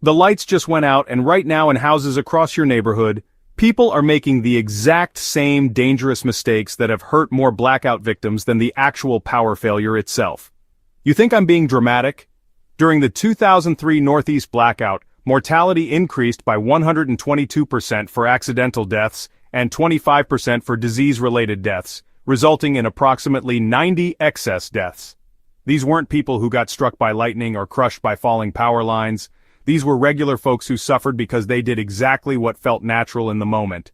The lights just went out, and right now in houses across your neighborhood, people are making the exact same dangerous mistakes that have hurt more blackout victims than the actual power failure itself. You think I'm being dramatic? During the 2003 Northeast blackout, mortality increased by 122% for accidental deaths and 25% for disease-related deaths, resulting in approximately 90 excess deaths. These weren't people who got struck by lightning or crushed by falling power lines. These were regular folks who suffered because they did exactly what felt natural in the moment.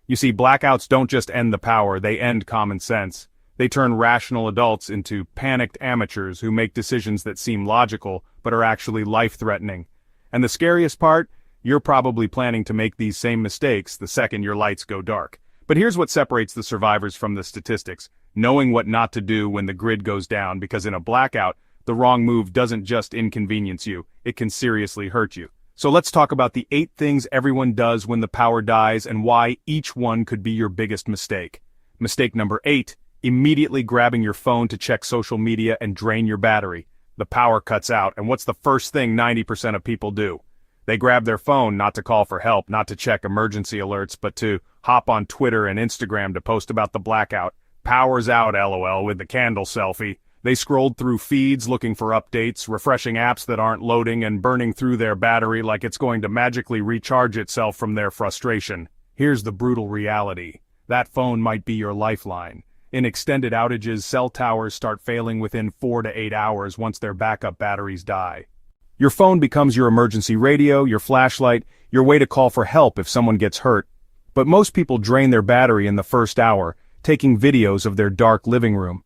You see, blackouts don't just end the power, they end common sense. They turn rational adults into panicked amateurs who make decisions that seem logical but are actually life-threatening. And the scariest part? You're probably planning to make these same mistakes the second your lights go dark. But here's what separates the survivors from the statistics: knowing what not to do when the grid goes down, because in a blackout, the wrong move doesn't just inconvenience you, it can seriously hurt you. So let's talk about the 8 things everyone does when the power dies and why each one could be your biggest mistake. Mistake number 8, immediately grabbing your phone to check social media and drain your battery. The power cuts out, and what's the first thing 90% of people do? They grab their phone not to call for help, not to check emergency alerts, but to hop on Twitter and Instagram to post about the blackout. Power's out, LOL, with the candle selfie. They scrolled through feeds looking for updates, refreshing apps that aren't loading, and burning through their battery like it's going to magically recharge itself from their frustration. Here's the brutal reality. That phone might be your lifeline. In extended outages, cell towers start failing within 4 to 8 hours once their backup batteries die. Your phone becomes your emergency radio, your flashlight, your way to call for help if someone gets hurt. But most people drain their battery in the first hour, taking videos of their dark living room.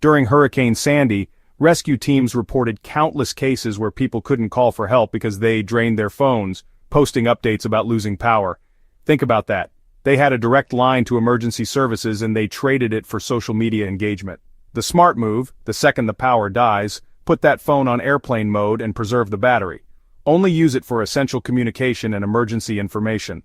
During Hurricane Sandy, rescue teams reported countless cases where people couldn't call for help because they drained their phones, posting updates about losing power. Think about that. They had a direct line to emergency services and they traded it for social media engagement. The smart move, the second the power dies, put that phone on airplane mode and preserve the battery. Only use it for essential communication and emergency information.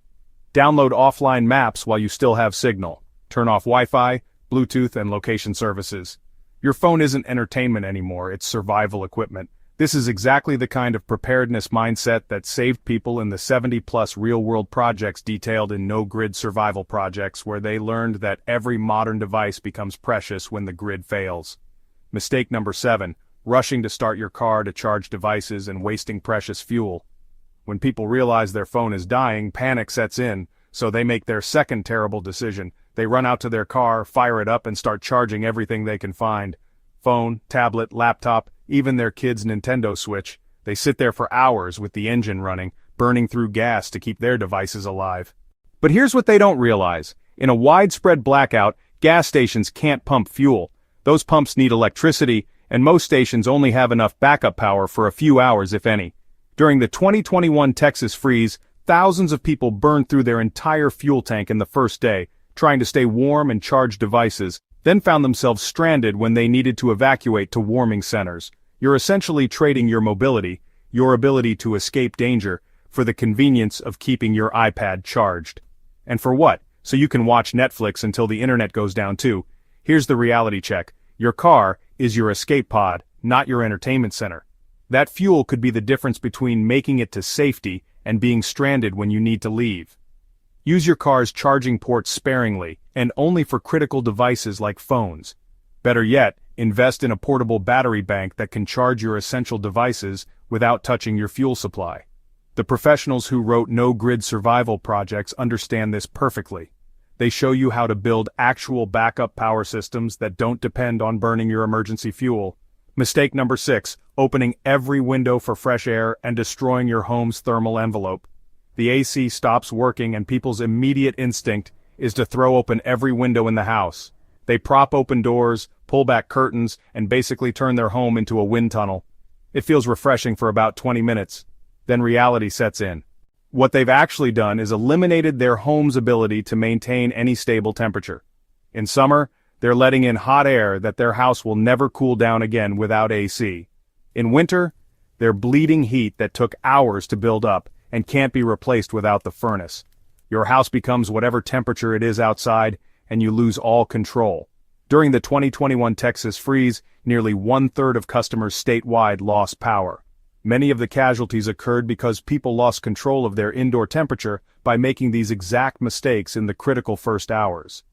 Download offline maps while you still have signal. Turn off Wi-Fi, Bluetooth, and location services. Your phone isn't entertainment anymore, it's survival equipment. This is exactly the kind of preparedness mindset that saved people in the 70-plus real-world projects detailed in No Grid Survival Projects, where they learned that every modern device becomes precious when the grid fails. Mistake number 7, rushing to start your car to charge devices and wasting precious fuel. When people realize their phone is dying, panic sets in, so they make their second terrible decision. They run out to their car, fire it up, and start charging everything they can find. Phone, tablet, laptop, even their kids' Nintendo Switch. They sit there for hours with the engine running, burning through gas to keep their devices alive. But here's what they don't realize. In a widespread blackout, gas stations can't pump fuel. Those pumps need electricity, and most stations only have enough backup power for a few hours, if any. During the 2021 Texas freeze, thousands of people burned through their entire fuel tank in the first day, trying to stay warm and charge devices, then found themselves stranded when they needed to evacuate to warming centers. You're essentially trading your mobility, your ability to escape danger, for the convenience of keeping your iPad charged. And for what? So you can watch Netflix until the internet goes down too. Here's the reality check. Your car is your escape pod, not your entertainment center. That fuel could be the difference between making it to safety and being stranded when you need to leave. Use your car's charging ports sparingly, and only for critical devices like phones. Better yet, invest in a portable battery bank that can charge your essential devices without touching your fuel supply. The professionals who wrote No Grid Survival Projects understand this perfectly. They show you how to build actual backup power systems that don't depend on burning your emergency fuel. Mistake number 6, opening every window for fresh air and destroying your home's thermal envelope. The AC stops working and people's immediate instinct is to throw open every window in the house. They prop open doors, pull back curtains, and basically turn their home into a wind tunnel. It feels refreshing for about 20 minutes. Then reality sets in. What they've actually done is eliminated their home's ability to maintain any stable temperature. In summer, they're letting in hot air that their house will never cool down again without AC. In winter, they're bleeding heat that took hours to build up and can't be replaced without the furnace. Your house becomes whatever temperature it is outside, and you lose all control. During the 2021 Texas freeze, nearly 1/3 of customers statewide lost power. Many of the casualties occurred because people lost control of their indoor temperature by making these exact mistakes in the critical first hours.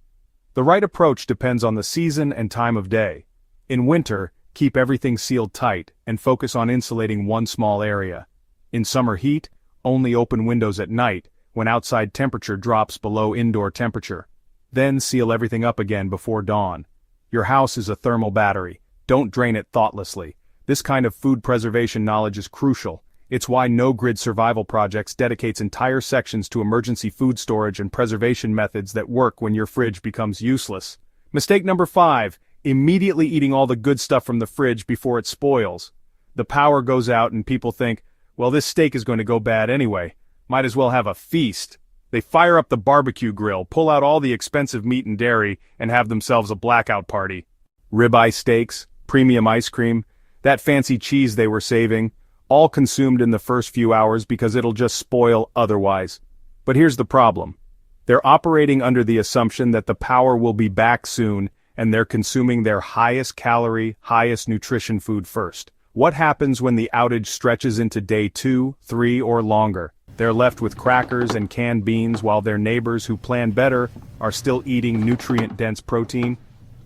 The right approach depends on the season and time of day. In winter, keep everything sealed tight and focus on insulating one small area. In summer heat, only open windows at night, when outside temperature drops below indoor temperature. Then seal everything up again before dawn. Your house is a thermal battery. Don't drain it thoughtlessly. This kind of food preservation knowledge is crucial. It's why No Grid Survival Projects dedicates entire sections to emergency food storage and preservation methods that work when your fridge becomes useless. Mistake number 5, immediately eating all the good stuff from the fridge before it spoils. The power goes out and people think, well, this steak is going to go bad anyway. Might as well have a feast. They fire up the barbecue grill, pull out all the expensive meat and dairy, and have themselves a blackout party. Ribeye steaks, premium ice cream, that fancy cheese they were saving, all consumed in the first few hours because it'll just spoil otherwise. But here's the problem. They're operating under the assumption that the power will be back soon, and they're consuming their highest calorie, highest nutrition food first. What happens when the outage stretches into day 2, 3, or longer? They're left with crackers and canned beans while their neighbors who plan better are still eating nutrient-dense protein.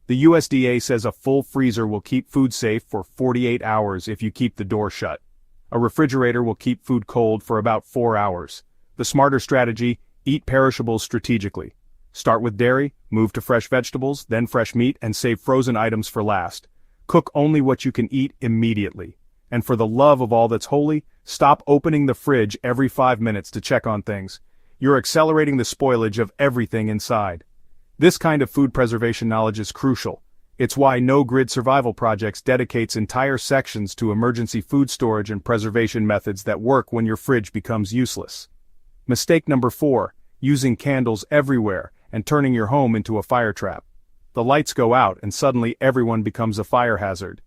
The USDA says a full freezer will keep food safe for 48 hours if you keep the door shut. A refrigerator will keep food cold for about 4 hours. The smarter strategy, eat perishables strategically. Start with dairy, move to fresh vegetables, then fresh meat, and save frozen items for last. Cook only what you can eat immediately. And for the love of all that's holy, stop opening the fridge every 5 minutes to check on things. You're accelerating the spoilage of everything inside. This kind of food preservation knowledge is crucial. It's why No Grid Survival Projects dedicates entire sections to emergency food storage and preservation methods that work when your fridge becomes useless. Mistake number 4, using candles everywhere and turning your home into a fire trap. The lights go out and suddenly everyone becomes a fire hazard.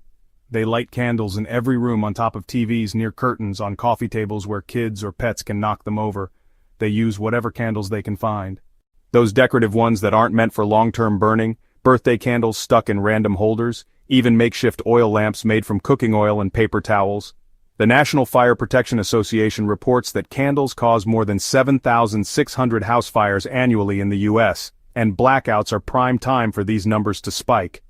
They light candles in every room, on top of TVs, near curtains, on coffee tables where kids or pets can knock them over. They use whatever candles they can find. Those decorative ones that aren't meant for long-term burning, birthday candles stuck in random holders, even makeshift oil lamps made from cooking oil and paper towels. The National Fire Protection Association reports that candles cause more than 7,600 house fires annually in the U.S., and blackouts are prime time for these numbers to spike.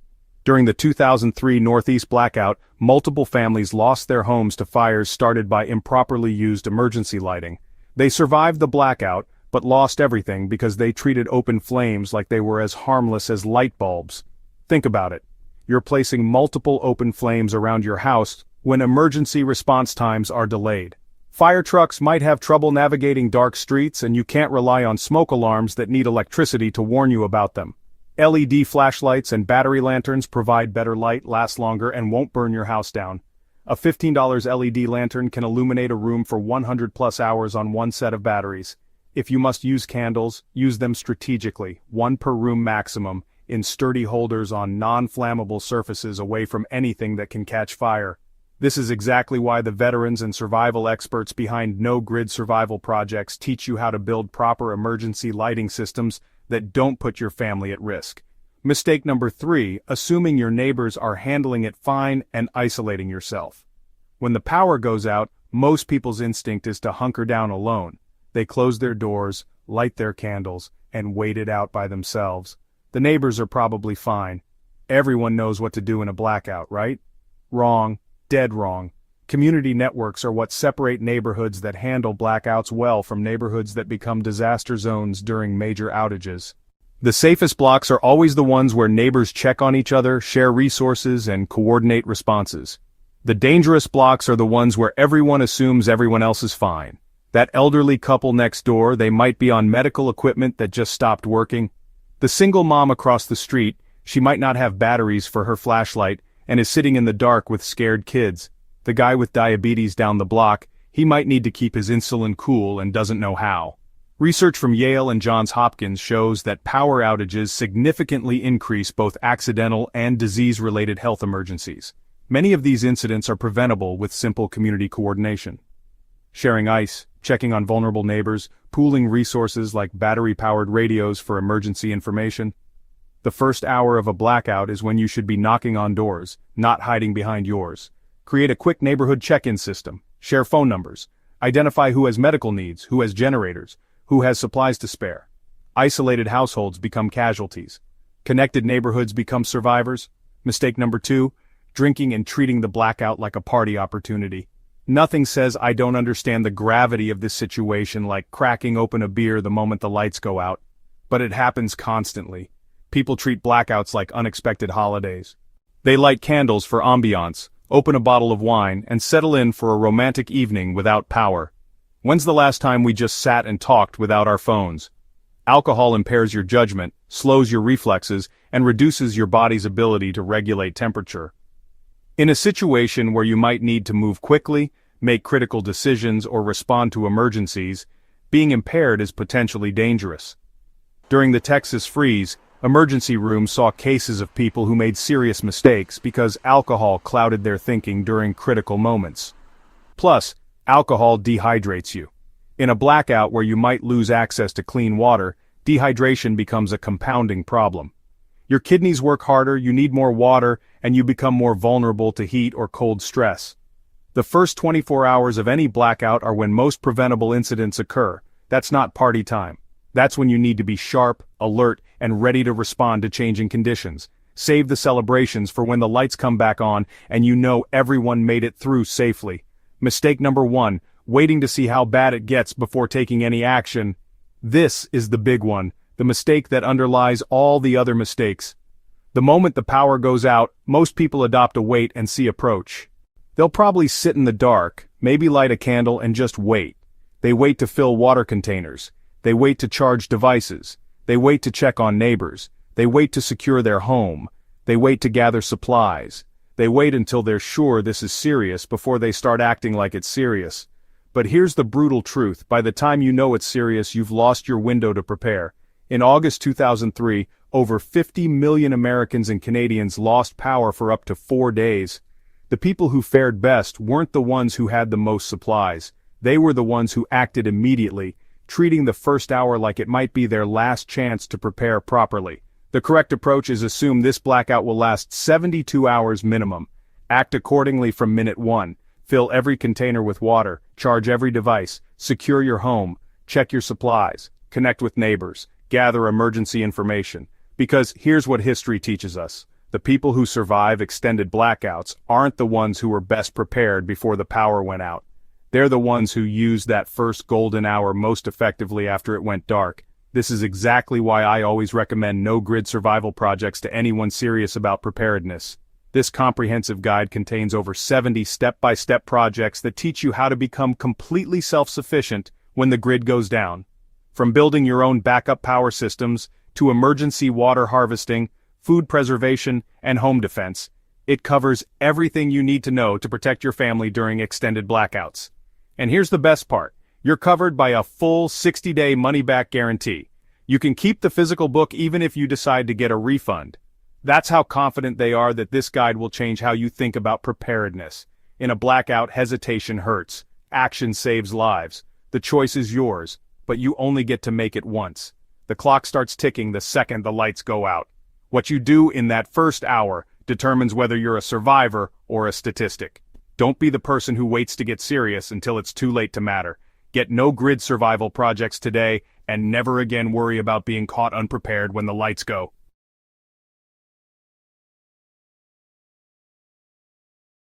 During the 2003 Northeast blackout, multiple families lost their homes to fires started by improperly used emergency lighting. They survived the blackout, but lost everything because they treated open flames like they were as harmless as light bulbs. Think about it. You're placing multiple open flames around your house when emergency response times are delayed. Fire trucks might have trouble navigating dark streets, and you can't rely on smoke alarms that need electricity to warn you about them. LED flashlights and battery lanterns provide better light, last longer, and won't burn your house down. A $15 LED lantern can illuminate a room for 100+ hours on one set of batteries. If you must use candles, use them strategically, 1 per room maximum, in sturdy holders on non-flammable surfaces away from anything that can catch fire. This is exactly why the veterans and survival experts behind No Grid Survival Projects teach you how to build proper emergency lighting systems that don't put your family at risk. Mistake number 3, assuming your neighbors are handling it fine and isolating yourself. When the power goes out, most people's instinct is to hunker down alone. They close their doors, light their candles, and wait it out by themselves. The neighbors are probably fine. Everyone knows what to do in a blackout, right? Wrong. Dead wrong. Community networks are what separate neighborhoods that handle blackouts well from neighborhoods that become disaster zones during major outages. The safest blocks are always the ones where neighbors check on each other, share resources, and coordinate responses. The dangerous blocks are the ones where everyone assumes everyone else is fine. That elderly couple next door, they might be on medical equipment that just stopped working. The single mom across the street, she might not have batteries for her flashlight and is sitting in the dark with scared kids. The guy with diabetes down the block, he might need to keep his insulin cool and doesn't know how. Research from Yale and Johns Hopkins shows that power outages significantly increase both accidental and disease-related health emergencies. Many of these incidents are preventable with simple community coordination. Sharing ice, checking on vulnerable neighbors, pooling resources like battery-powered radios for emergency information. The first hour of a blackout is when you should be knocking on doors, not hiding behind yours. Create a quick neighborhood check-in system. Share phone numbers. Identify who has medical needs, who has generators, who has supplies to spare. Isolated households become casualties. Connected neighborhoods become survivors. Mistake number 2, drinking and treating the blackout like a party opportunity. Nothing says I don't understand the gravity of this situation like cracking open a beer the moment the lights go out. But it happens constantly. People treat blackouts like unexpected holidays. They light candles for ambiance, open a bottle of wine, and settle in for a romantic evening without power. When's the last time we just sat and talked without our phones? Alcohol impairs your judgment, slows your reflexes, and reduces your body's ability to regulate temperature. In a situation where you might need to move quickly, make critical decisions, or respond to emergencies, being impaired is potentially dangerous. During the Texas freeze, emergency rooms saw cases of people who made serious mistakes because alcohol clouded their thinking during critical moments. Plus, alcohol dehydrates you. In a blackout where you might lose access to clean water, dehydration becomes a compounding problem. Your kidneys work harder, you need more water, and you become more vulnerable to heat or cold stress. The first 24 hours of any blackout are when most preventable incidents occur. That's not party time. That's when you need to be sharp, alert, and ready to respond to changing conditions. Save the celebrations for when the lights come back on and you know everyone made it through safely. Mistake number 1, waiting to see how bad it gets before taking any action. This is the big one, the mistake that underlies all the other mistakes. The moment the power goes out, most people adopt a wait and see approach. They'll probably sit in the dark, maybe light a candle and just wait. They wait to fill water containers. They wait to charge devices. They wait to check on neighbors. They wait to secure their home. They wait to gather supplies. They wait until they're sure this is serious before they start acting like it's serious. But here's the brutal truth, by the time you know it's serious, you've lost your window to prepare. In August 2003, over 50 million Americans and Canadians lost power for up to 4 days. The people who fared best weren't the ones who had the most supplies. They were the ones who acted immediately, treating the first hour like it might be their last chance to prepare properly. The correct approach is assume this blackout will last 72 hours minimum. Act accordingly from minute 1. Fill every container with water, charge every device, secure your home, check your supplies, connect with neighbors, gather emergency information. Because here's what history teaches us. The people who survive extended blackouts aren't the ones who were best prepared before the power went out. They're the ones who used that first golden hour most effectively after it went dark. This is exactly why I always recommend no-grid survival projects to anyone serious about preparedness. This comprehensive guide contains over 70 step-by-step projects that teach you how to become completely self-sufficient when the grid goes down. From building your own backup power systems, to emergency water harvesting, food preservation, and home defense, it covers everything you need to know to protect your family during extended blackouts. And here's the best part. You're covered by a full 60-day money-back guarantee. You can keep the physical book even if you decide to get a refund. That's how confident they are that this guide will change how you think about preparedness. In a blackout, hesitation hurts. Action saves lives. The choice is yours, but you only get to make it once. The clock starts ticking the second the lights go out. What you do in that first hour determines whether you're a survivor or a statistic. Don't be the person who waits to get serious until it's too late to matter. Get no-grid survival projects today and never again worry about being caught unprepared when the lights go.